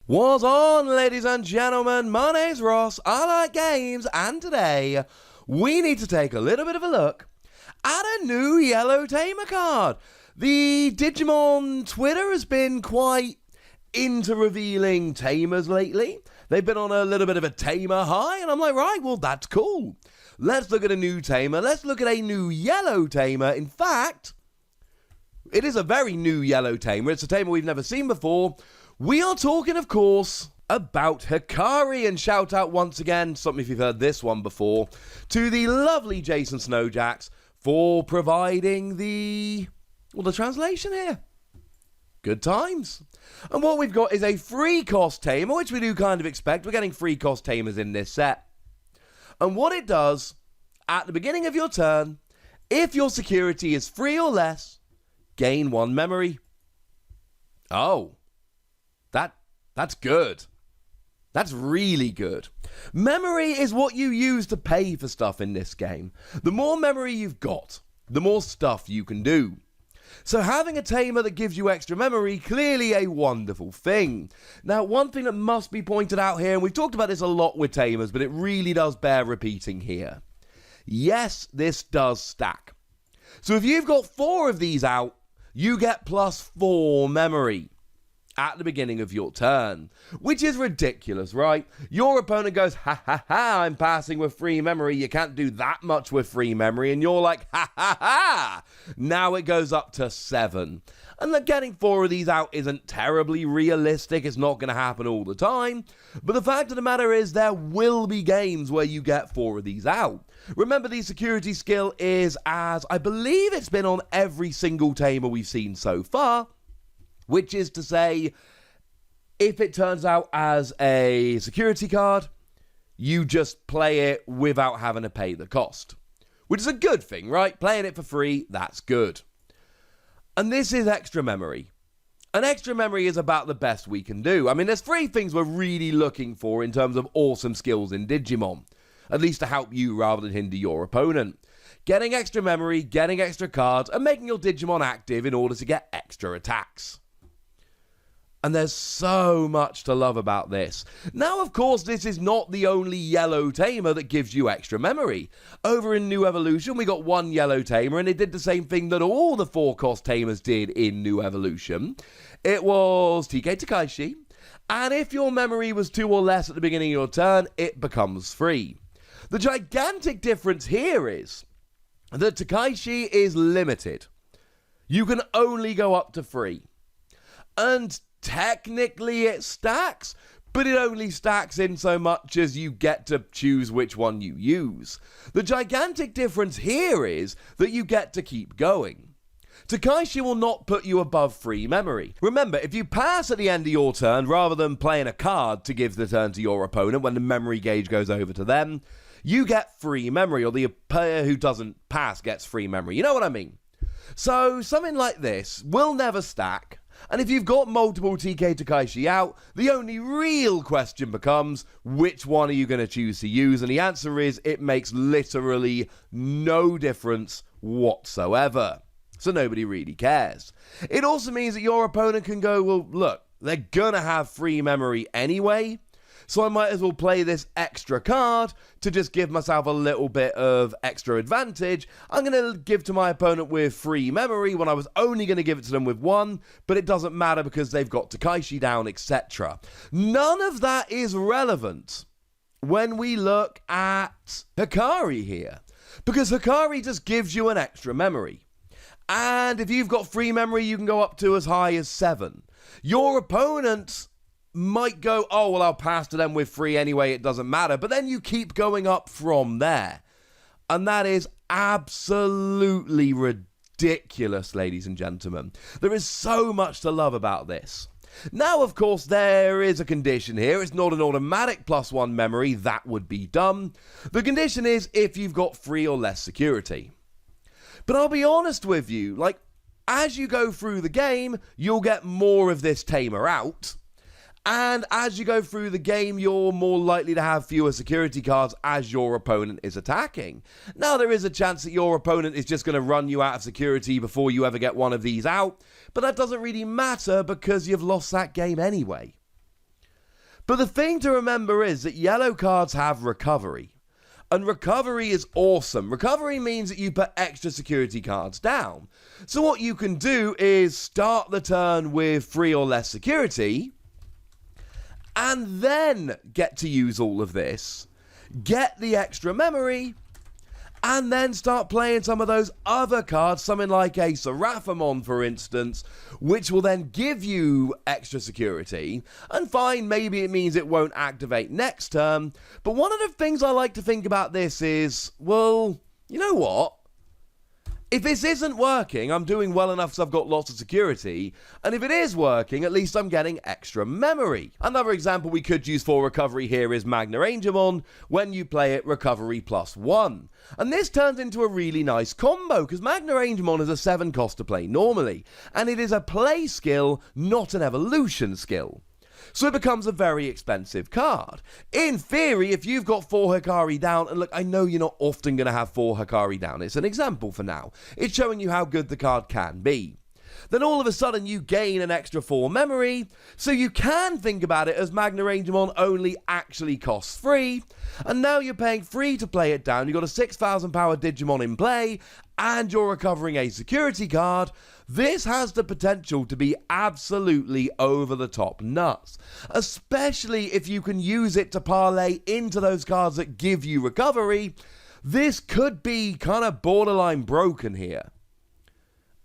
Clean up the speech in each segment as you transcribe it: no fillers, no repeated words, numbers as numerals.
What's on, ladies and gentlemen? My name's Ross, I like games, and today we need to take a little bit of a look at a new Yellow Tamer card. The Digimon Twitter has been quite into revealing Tamers lately. They've been on a little bit of a Tamer high, and I'm like, right, well, that's cool. Let's look at a new Tamer. Let's look at a new Yellow Tamer. In fact, it is a very new Yellow Tamer. It's a Tamer we've never seen before. We are talking, of course, about Hikari, and shout out once again, something if you've heard this one before, to the lovely Jason Snowjacks for providing the translation here. Good times. And what we've got is a free cost Tamer, which we do kind of expect. We're getting free cost Tamers in this set. And what it does, at the beginning of your turn, if your security is 3 or less, gain 1 memory. Oh. That's good. That's really good. Memory is what you use to pay for stuff in this game. The more memory you've got, the more stuff you can do. So having a Tamer that gives you extra memory, clearly a wonderful thing. Now, one thing that must be pointed out here, and we've talked about this a lot with Tamers, but it really does bear repeating here. Yes, this does stack. So if you've got 4 of these out, you get +4 memory at the beginning of your turn, which is ridiculous, right? Your opponent goes, ha ha ha, I'm passing with free memory, you can't do that much with free memory, and you're like, ha ha ha, now it goes up to 7. And then getting 4 of these out isn't terribly realistic, it's not going to happen all the time, but the fact of the matter is there will be games where you get 4 of these out. Remember, the security skill is, as I believe it's been on every single Tamer we've seen so far, which is to say, if it turns out as a security card, you just play it without having to pay the cost. Which is a good thing, right? Playing it for free, that's good. And this is extra memory. And extra memory is about the best we can do. I mean, there's 3 things we're really looking for in terms of awesome skills in Digimon. At least to help you rather than hinder your opponent. Getting extra memory, getting extra cards, and making your Digimon active in order to get extra attacks. And there's so much to love about this. Now, of course, this is not the only Yellow Tamer that gives you extra memory. Over in New Evolution, we got 1 Yellow Tamer, and it did the same thing that all the 4-cost Tamers did in New Evolution. It was TK Takaishi, and if your memory was 2 or less at the beginning of your turn, it becomes free. The gigantic difference here is that Takaishi is limited. You can only go up to 3. And technically it stacks, but it only stacks in so much as you get to choose which one you use. The gigantic difference here is that you get to keep going. Takaishi will not put you above free memory. Remember, if you pass at the end of your turn, rather than playing a card to give the turn to your opponent when the memory gauge goes over to them, you get free memory, or the player who doesn't pass gets free memory. You know what I mean? So something like this will never stack. And if you've got multiple TK Takaishi out, the only real question becomes, which one are you going to choose to use? And the answer is, it makes literally no difference whatsoever. So nobody really cares. It also means that your opponent can go, well, look, they're going to have free memory anyway, so I might as well play this extra card to just give myself a little bit of extra advantage. I'm going to give to my opponent with free memory when I was only going to give it to them with 1, but it doesn't matter because they've got Takaishi down, etc. None of that is relevant when we look at Hikari here, because Hikari just gives you an extra memory. And if you've got free memory, you can go up to as high as 7. Your opponent might go, oh, well, I'll pass to them with 3 anyway, it doesn't matter. But then you keep going up from there. And that is absolutely ridiculous, ladies and gentlemen. There is so much to love about this. Now, of course, there is a condition here. It's not an automatic +1 memory. That would be dumb. The condition is if you've got 3 or less security. But I'll be honest with you, like, as you go through the game, you'll get more of this Tamer out. And as you go through the game, you're more likely to have fewer security cards as your opponent is attacking. Now, there is a chance that your opponent is just going to run you out of security before you ever get one of these out, but that doesn't really matter because you've lost that game anyway. But the thing to remember is that yellow cards have recovery. And recovery is awesome. Recovery means that you put extra security cards down. So what you can do is start the turn with 3 or less security, and then get to use all of this, get the extra memory, and then start playing some of those other cards, something like a Seraphimon, for instance, which will then give you extra security. And fine, maybe it means it won't activate next turn. But one of the things I like to think about this is, well, you know what? If this isn't working, I'm doing well enough so I've got lots of security, and if it is working, at least I'm getting extra memory. Another example we could use for recovery here is Shinegreymon. When you play it, recovery +1. And this turns into a really nice combo, because Shinegreymon is a 7 cost to play normally, and it is a play skill, not an evolution skill. So it becomes a very expensive card. In theory, if you've got 4 Hikari down, and look, I know you're not often going to have 4 Hikari down, it's an example for now. It's showing you how good the card can be. Then all of a sudden you gain an extra 4 memory, so you can think about it as Shinegreymon only actually costs 3, and now you're paying 3 to play it down. You've got a 6,000 power Digimon in play, and you're recovering a security card. This has the potential to be absolutely over the top nuts, especially if you can use it to parlay into those cards that give you recovery. This could be kind of borderline broken here.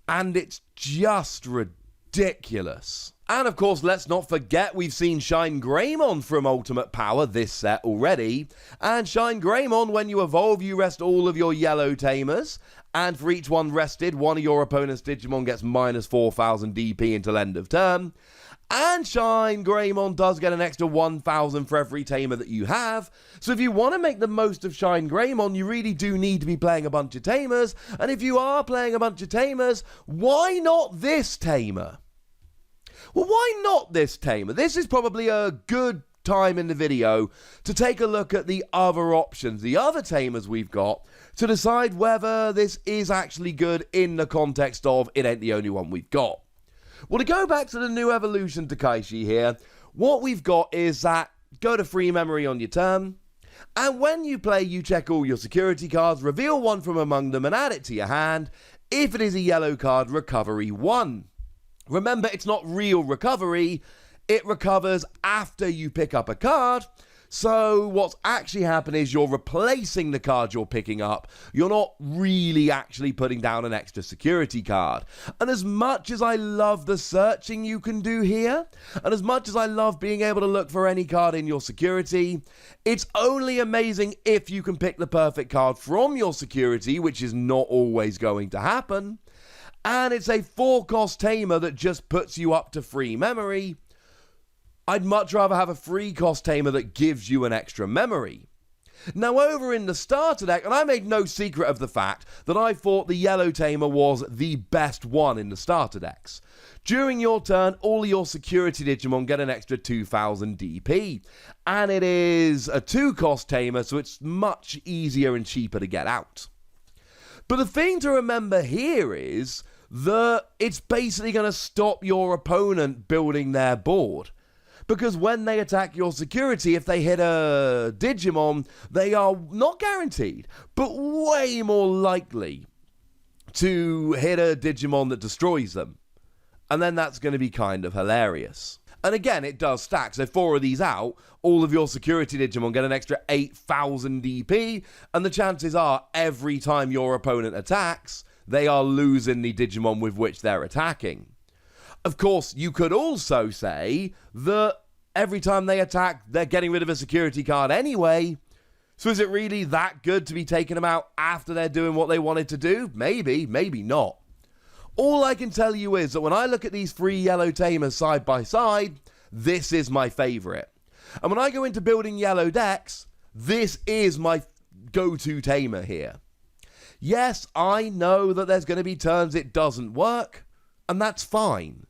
And it's just ridiculous. And of course, let's not forget we've seen Shinegreymon from Ultimate Power this set already. And Shinegreymon, when you evolve, you rest all of your Yellow Tamers. And for each one rested, one of your opponent's Digimon gets minus 4,000 DP until end of turn. And Shinegreymon does get an extra 1,000 for every Tamer that you have. So if you want to make the most of Shinegreymon, you really do need to be playing a bunch of Tamers. And if you are playing a bunch of Tamers, why not this Tamer? Well, why not this Tamer? This is probably a good time in the video to take a look at the other options, the other Tamers we've got, to decide whether this is actually good in the context of it ain't the only one we've got. Well, to go back to the new evolution Takaishi here, what we've got is that go to free memory on your turn, and when you play, you check all your security cards, reveal one from among them and add it to your hand. If it is a yellow card, recovery 1. Remember, it's not real recovery, it recovers after you pick up a card. So what's actually happening is you're replacing the card you're picking up. You're not really actually putting down an extra security card. And as much as I love the searching you can do here, and as much as I love being able to look for any card in your security, it's only amazing if you can pick the perfect card from your security, which is not always going to happen. And it's a 4-cost Tamer that just puts you up to free memory. I'd much rather have a 3-cost Tamer that gives you an extra memory. Now over in the starter deck, and I made no secret of the fact that I thought the Yellow Tamer was the best one in the starter decks. During your turn, all your security Digimon get an extra 2,000 DP. And it is a 2-cost Tamer, so it's much easier and cheaper to get out. But the thing to remember here is that it's basically going to stop your opponent building their board. Because when they attack your security, if they hit a Digimon, they are not guaranteed, but way more likely to hit a Digimon that destroys them. And then that's going to be kind of hilarious. And again, it does stack. So 4 of these out, all of your security Digimon get an extra 8,000 DP. And the chances are, every time your opponent attacks, they are losing the Digimon with which they're attacking. Of course, you could also say that every time they attack, they're getting rid of a security card anyway. So is it really that good to be taking them out after they're doing what they wanted to do? Maybe, maybe not. All I can tell you is that when I look at these 3 Yellow Tamers side by side, this is my favorite. And when I go into building yellow decks, this is my go-to Tamer here. Yes, I know that there's going to be turns it doesn't work, and that's fine.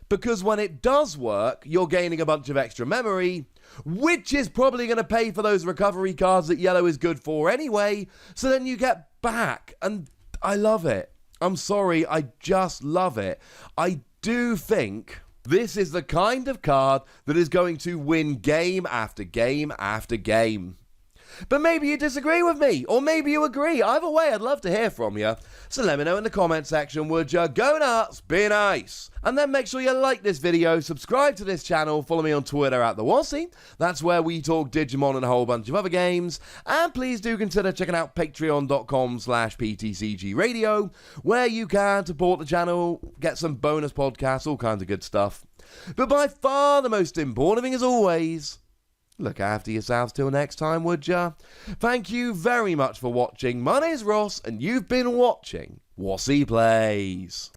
Because when it does work, you're gaining a bunch of extra memory, which is probably going to pay for those recovery cards that yellow is good for anyway, so then you get back, and I love it. I'm sorry, I just love it. I do think This is the kind of card that is going to win game after game after game. But maybe you disagree with me, or maybe you agree. Either way, I'd love to hear from you. So let me know in the comment section, would you? Go nuts, be nice. And then make sure you like this video, subscribe to this channel, follow me on Twitter at @TheWassy. That's where we talk Digimon and a whole bunch of other games. And please do consider checking out patreon.com/PTCGradio, where you can support the channel, get some bonus podcasts, all kinds of good stuff. But by far the most important thing as always, look after yourselves till next time, would ya? Thank you very much for watching. My name's Ross, and you've been watching Wassy Plays.